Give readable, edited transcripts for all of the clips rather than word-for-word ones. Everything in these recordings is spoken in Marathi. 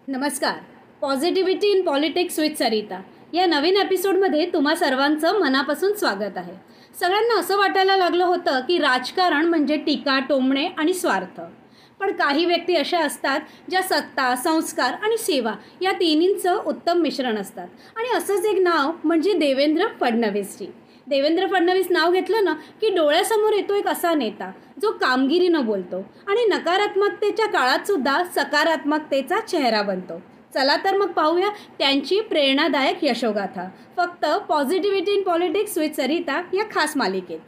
नमस्कार. Positivity in politics with Sarita या नवीन एपिसोडमध्ये तुम्हा सर्वांचं मनापासून स्वागत आहे. सगळ्यांना असं वाटायला लागलं होतं की राजकारण म्हणजे टीका, टोमणे आणि स्वार्थ. पण काही व्यक्ती अशा असतात ज्या सत्ता, संस्कार आणि सेवा या तिन्हींचं उत्तम मिश्रण असतात. आणि असंच एक नाव म्हणजे देवेंद्र फडणवीसजी. देवेंद्र फडणवीस नाव घेतलं ना की डोळ्यासमोर येतो एक असा नेता जो कामगिरीनं बोलतो आणि नकारात्मकतेच्या काळातसुद्धा सकारात्मकतेचा चेहरा बनतो. चला तर मग पाहूया त्यांची प्रेरणादायक यशोगाथा फक्त positivity in politics with Sarita या खास मालिकेत.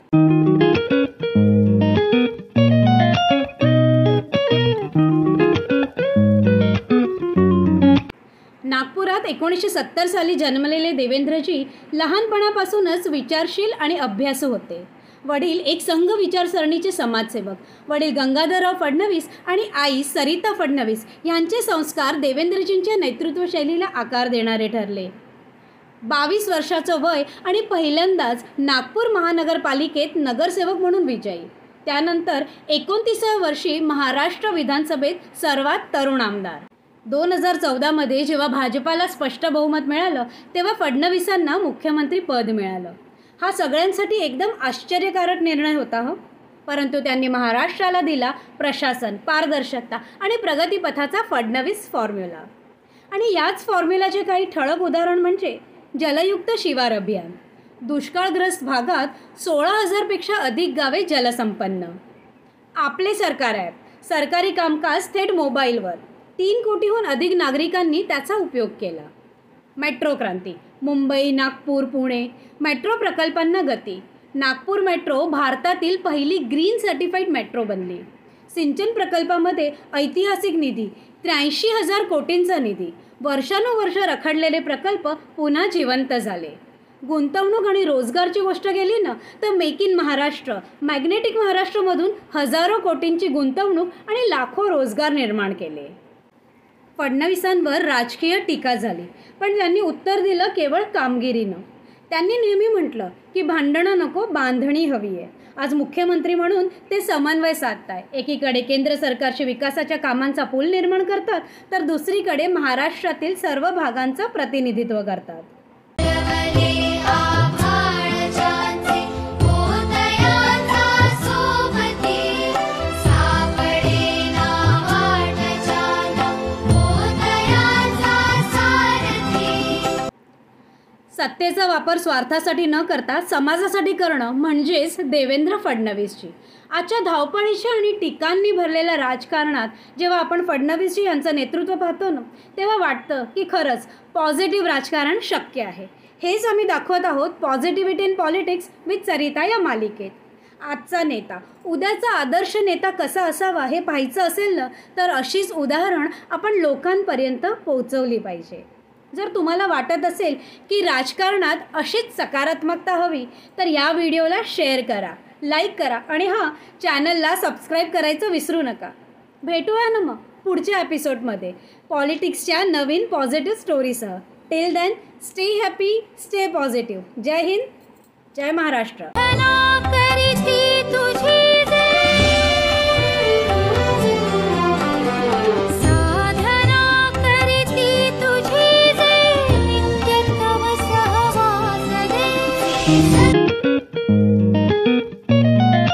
नागपुरात 1970 साली जन्मलेले देवेंद्रजी लहानपणापासूनच विचारशील आणि अभ्यासू होते. वडील एक संघ विचारसरणीचे समाजसेवक, वडील गंगाधरराव फडणवीस आणि आई सरिता फडणवीस यांचे संस्कार देवेंद्रजींच्या नेतृत्वशैलीला आकार देणारे ठरले. 22 वर्षाचं वय आणि पहिल्यांदाच नागपूर महानगरपालिकेत नगरसेवक म्हणून विजयी. त्यानंतर 29व्या वर्षी महाराष्ट्र विधानसभेत सर्वात तरुण आमदार. 2014मध्ये जेव्हा भाजपाला स्पष्ट बहुमत मिळालं तेव्हा फडणवीसांना मुख्यमंत्री पद मिळालं. हा सगळ्यांसाठी एकदम आश्चर्यकारक निर्णय होता हो. परंतु त्यांनी महाराष्ट्राला दिला प्रशासन, पारदर्शकता आणि प्रगतीपथाचा फडणवीस फॉर्म्युला. आणि याच फॉर्म्युलाचे काही ठळक उदाहरण म्हणजे जलयुक्त शिवार अभियान. दुष्काळग्रस्त भागात 16,000पेक्षा अधिक गावे जलसंपन्न. आपले सरकार ॲप, सरकारी कामकाज थेट मोबाईलवर. 3 कोटीहून अधिक नागरिकांनी त्याचा उपयोग केला. मेट्रो क्रांती, मुंबई, नागपूर, पुणे मेट्रो प्रकल्पांना गती. नागपूर मेट्रो भारतातील पहिली ग्रीन सर्टिफाईड मेट्रो बनली. सिंचन प्रकल्पामध्ये ऐतिहासिक निधी, 83,000 कोटींचा निधी. वर्षानुवर्ष रखडलेले प्रकल्प पुन्हा जिवंत झाले. गुंतवणूक आणि रोजगारची गोष्ट केली ना तर मेक इन महाराष्ट्र, मॅग्नेटिक महाराष्ट्रमधून हजारो कोटींची गुंतवणूक आणि लाखो रोजगार निर्माण केले. फडणवीसांवर राजकीय टीका झाली पण त्यांनी उत्तर दिलं केवळ कामगिरीनं. त्यांनी नेहमी म्हटलं की भांडणं नको, बांधणी हवी आहे. आज मुख्यमंत्री म्हणून ते समन्वय साधताय. एकीकडे केंद्र सरकारच्या विकासाच्या कामांचा पूल निर्माण करतात तर दुसरीकडे महाराष्ट्रातील सर्व भागांचं प्रतिनिधित्व करतात. सत्तेचा वापर स्वार्थासाठी न करता समाजासाठी करणं म्हणजेच देवेंद्र फडणवीसजी. आजच्या धावपळीच्या आणि टीकांनी भरलेल्या राजकारणात जेव्हा आपण फडणवीसजी यांचं नेतृत्व पाहतो ना तेव्हा वाटतं की खरंच पॉझिटिव्ह राजकारण शक्य आहे. हेच आम्ही दाखवत आहोत positivity in politics with Sarita या मालिकेत. आजचा नेता, उद्याचा आदर्श नेता कसा असावा हे पाहायचं असेल ना तर अशीच उदाहरण आपण लोकांपर्यंत पोहोचवली पाहिजे. जर तुम्हाला वाटत असेल की राजकारणात अशीच सकारात्मकता हवी तर या व्हिडिओला शेअर करा, लाईक करा आणि चॅनलला सबस्क्राईब करायचं विसरू नका. भेटूया ना मग पुढच्या एपिसोडमध्ये पॉलिटिक्सच्या नवीन पॉझिटिव्ह स्टोरीसह. Till then stay happy, stay positive. जय हिंद, जय महाराष्ट्र.